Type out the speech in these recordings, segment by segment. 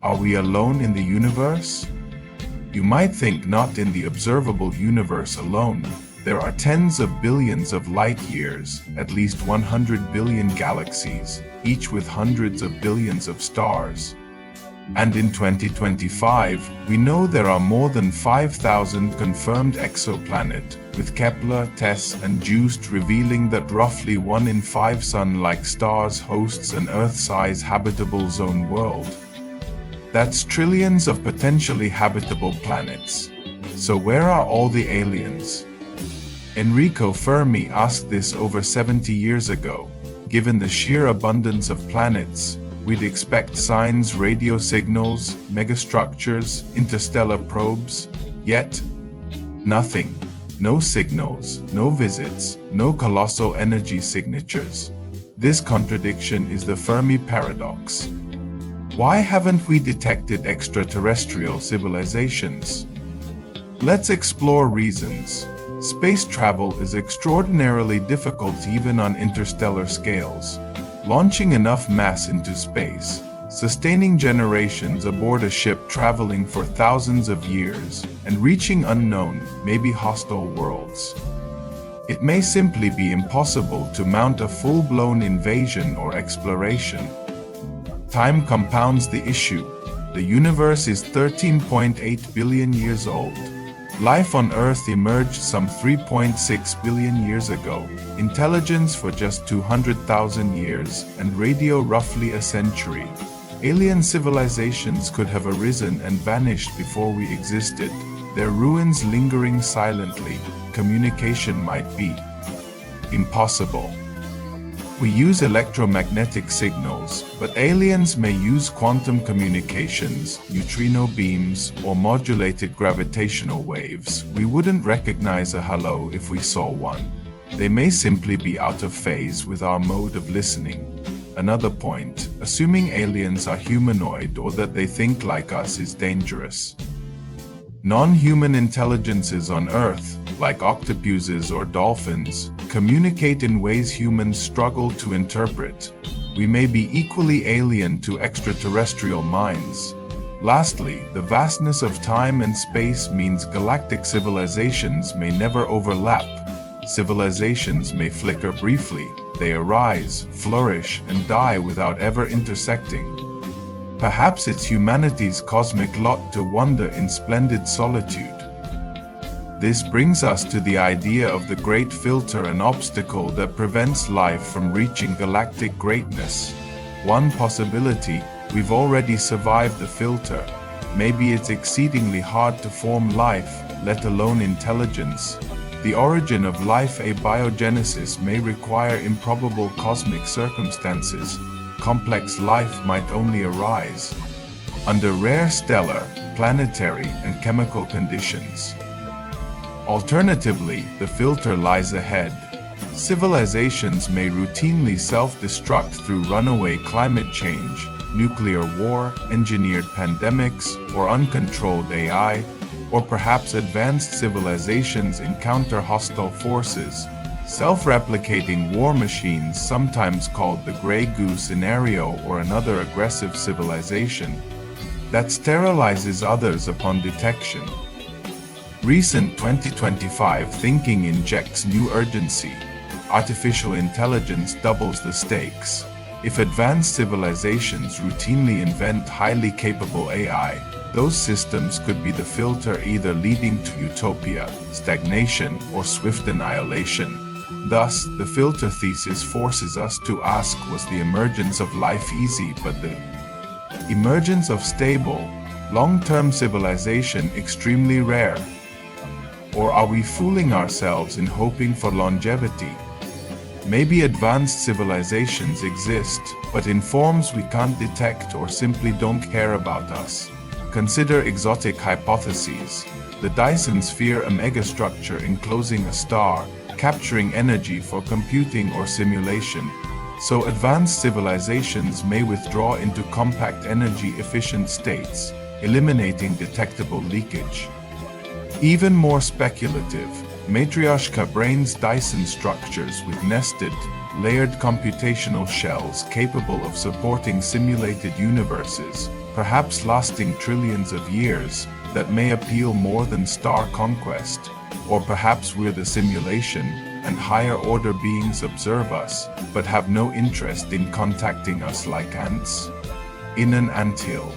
Are we alone in the universe? You might think not in the observable universe alone. There are tens of billions of light years, at least 100 billion galaxies, each with hundreds of billions of stars. And in 2025, we know there are more than 5,000 confirmed exoplanets, with Kepler, TESS, and JUICE revealing that roughly 1 in 5 Sun-like stars hosts an Earth-size habitable zone world. That's trillions of potentially habitable planets. So where are all the aliens? Enrico Fermi asked this over 70 years ago. Given the sheer abundance of planets, we'd expect signs, radio signals, megastructures, interstellar probes. Yet, nothing. No signals, no visits, no colossal energy signatures. This contradiction is the Fermi Paradox. Why haven't we detected extraterrestrial civilizations? Let's explore reasons. Space travel is extraordinarily difficult even on interstellar scales. Launching enough mass into space, sustaining generations aboard a ship traveling for thousands of years, and reaching unknown, maybe hostile worlds. It may simply be impossible to mount a full-blown invasion or exploration. Time compounds the issue. The universe is 13.8 billion years old. Life on Earth emerged some 3.6 billion years ago, intelligence for just 200,000 years, and radio roughly a century. Alien civilizations could have arisen and vanished before we existed, their ruins lingering silently. Communication might be impossible. We use electromagnetic signals, but aliens may use quantum communications, neutrino beams, or modulated gravitational waves. We wouldn't recognize a hello if we saw one. They may simply be out of phase with our mode of listening. Another point, assuming aliens are humanoid or that they think like us is dangerous. Non-human intelligences on Earth, like octopuses or dolphins, communicate in ways humans struggle to interpret. We may be equally alien to extraterrestrial minds. Lastly, the vastness of time and space means galactic civilizations may never overlap. Civilizations may flicker briefly, they arise, flourish, and die without ever intersecting. Perhaps it's humanity's cosmic lot to wander in splendid solitude. This brings us to the idea of the great filter, an obstacle that prevents life from reaching galactic greatness. One possibility, we've already survived the filter. Maybe it's exceedingly hard to form life, let alone intelligence. The origin of life, abiogenesis, may require improbable cosmic circumstances. Complex life might only arise under rare stellar, planetary, and chemical conditions. Alternatively, the filter lies ahead. Civilizations may routinely self-destruct through runaway climate change, nuclear war, engineered pandemics, or uncontrolled AI, or perhaps advanced civilizations encounter hostile forces. Self-replicating war machines, sometimes called the Grey Goo scenario, or another aggressive civilization that sterilizes others upon detection. Recent 2025 thinking injects new urgency. Artificial intelligence doubles the stakes. If advanced civilizations routinely invent highly capable AI, those systems could be the filter, either leading to utopia, stagnation, or swift annihilation. Thus, the filter thesis forces us to ask, was the emergence of life easy, but the emergence of stable, long-term civilization extremely rare? Or are we fooling ourselves in hoping for longevity? Maybe advanced civilizations exist, but in forms we can't detect or simply don't care about us. Consider exotic hypotheses. The Dyson Sphere, a megastructure enclosing a star, capturing energy for computing or simulation. So advanced civilizations may withdraw into compact energy-efficient states, eliminating detectable leakage. Even more speculative, Matryoshka brains Dyson structures with nested, layered computational shells capable of supporting simulated universes, perhaps lasting trillions of years, that may appeal more than star conquest. Or perhaps we're the simulation, and higher-order beings observe us, but have no interest in contacting us like ants? In an anthill.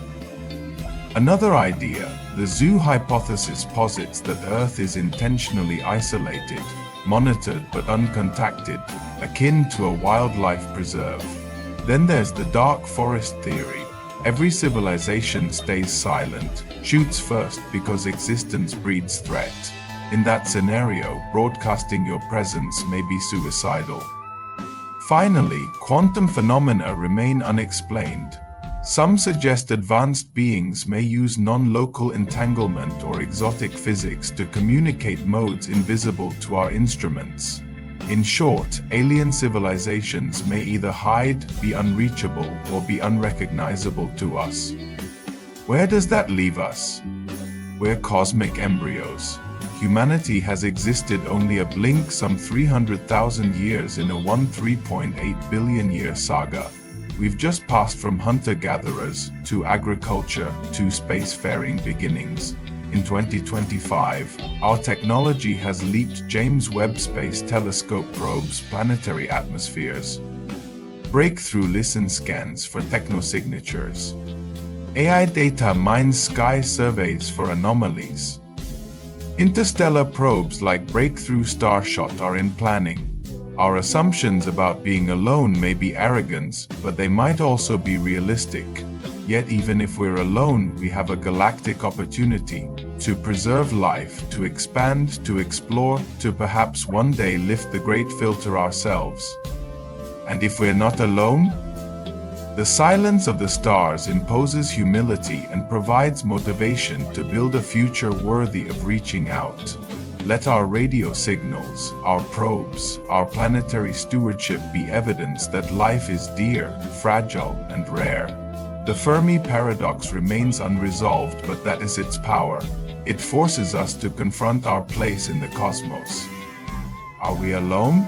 Another idea, the zoo hypothesis, posits that Earth is intentionally isolated, monitored but uncontacted, akin to a wildlife preserve. Then there's the dark forest theory. Every civilization stays silent, shoots first because existence breeds threat. In that scenario, broadcasting your presence may be suicidal. Finally, quantum phenomena remain unexplained. Some suggest advanced beings may use non-local entanglement or exotic physics to communicate modes invisible to our instruments. In short, alien civilizations may either hide, be unreachable, or be unrecognizable to us. Where does that leave us? We're cosmic embryos. Humanity has existed only a blink, some 300,000 years in a 3.8 billion year saga. We've just passed from hunter-gatherers to agriculture to spacefaring beginnings. In 2025, our technology has leaped James Webb Space Telescope probes planetary atmospheres. Breakthrough listen scans for technosignatures. AI data mines sky surveys for anomalies. Interstellar probes like Breakthrough Starshot are in planning. Our assumptions about being alone may be arrogance, but they might also be realistic. Yet even if we're alone, we have a galactic opportunity to preserve life, to expand, to explore, to perhaps one day lift the great filter ourselves. And if we're not alone? The silence of the stars imposes humility and provides motivation to build a future worthy of reaching out. Let our radio signals, our probes, our planetary stewardship be evidence that life is dear, fragile, and rare. The Fermi Paradox remains unresolved, but that is its power. It forces us to confront our place in the cosmos. Are we alone?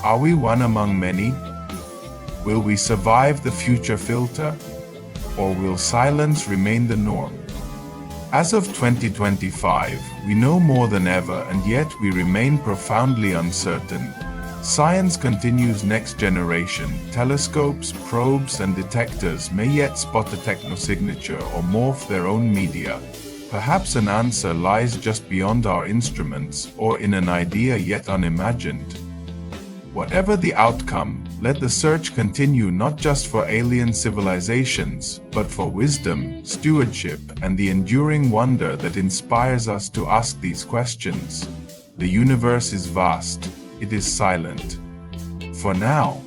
Are we one among many? Will we survive the future filter? Or will silence remain the norm? As of 2025, we know more than ever, and yet we remain profoundly uncertain. Science continues. Next generation telescopes, probes, and detectors may yet spot a technosignature or morph their own media. Perhaps an answer lies just beyond our instruments, or in an idea yet unimagined. Whatever the outcome, let the search continue, not just for alien civilizations, but for wisdom, stewardship, and the enduring wonder that inspires us to ask these questions. The universe is vast. It is silent. For now,